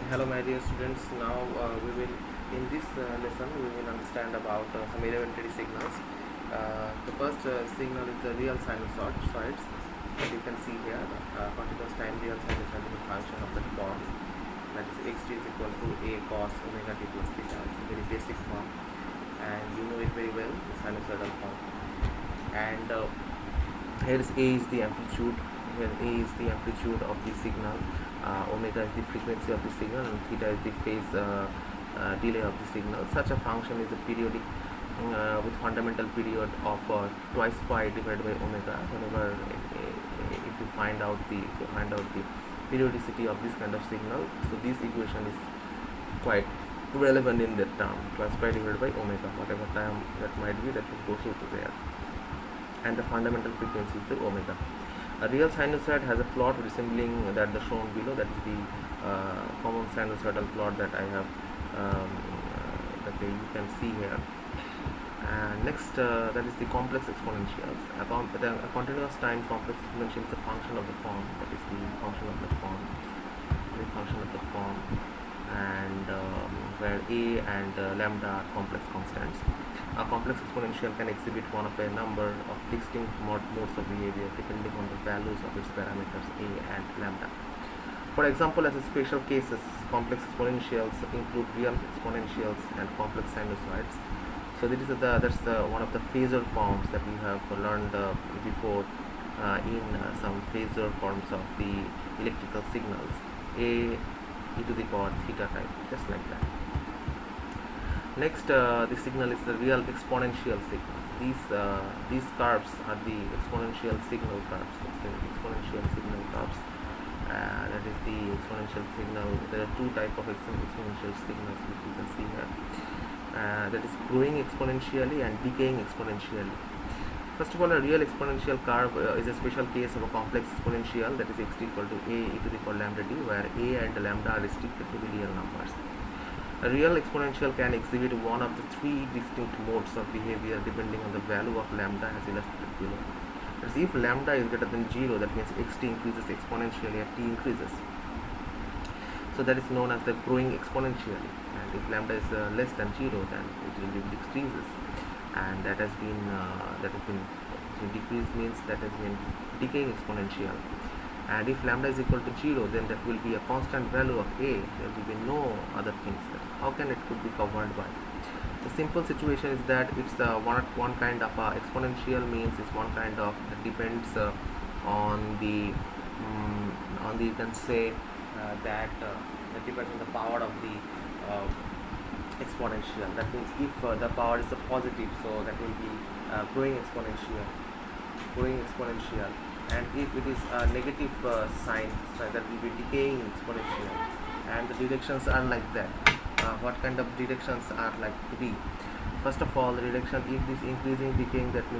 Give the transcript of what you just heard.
Hello my dear students, now we will in this lesson we will understand about some elementary signals. The first signal is the real sinusoids that you can see here. Continuous time real sinusoid is a function of the form, that is xt is equal to a cos omega t plus theta. It's a very basic form and you know it very well, the sinusoidal form. And here is a is the amplitude, here a is the amplitude of the signal, omega is the frequency of the signal, and theta is the phase delay of the signal. Such a function is a periodic with fundamental period of twice pi divided by omega. Whenever if you find out the periodicity of this kind of signal, so this equation is quite relevant in that term, twice pi divided by omega, whatever time that might be, that will go through to there, and the fundamental frequency is the omega. A real sinusoid has a plot resembling that the shown below, that is the common sinusoidal plot that I have that you can see here. And next, that is the complex exponentials. A continuous time complex exponential is a function of the form, that is the function of the form, and where a and lambda are complex constants. A complex exponential can exhibit one of a number of distinct modes of behavior depending on the values of its parameters a and lambda. For example, as a special cases, complex exponentials include real exponentials and complex sinusoids. So that's one of the phasor forms that we have learned before in some phasor forms of the electrical signals, a e to the power theta type, just like that. Next, the signal is the real exponential signal. These curves are the exponential signal curves. That is the exponential signal. There are two types of exponential signals which you can see here. That is growing exponentially and decaying exponentially. First of all, a real exponential curve is a special case of a complex exponential, that is xt equal to a e to the power lambda d, where a and lambda are restricted to the real numbers. A real exponential can exhibit one of the three distinct modes of behavior depending on the value of lambda as illustrated below. That is, if lambda is greater than 0, that means xt increases exponentially and t increases. So that is known as the growing exponentially. And if lambda is less than 0, then it decreases. And that has been decreased means that has been decaying exponential. And if lambda is equal to 0, then that will be a constant value of a. There will be no other things. How can it could be covered by? The simple situation is that it's one kind of exponential means it's one kind of depends on the you can say that depends on the power of the exponential. That means if the power is a positive, so that will be growing exponential, and if it is a negative sign, so that will be decaying exponential. And the directions are like that. What kind of directions are like to be? First of all, the direction, if this increasing decaying, that means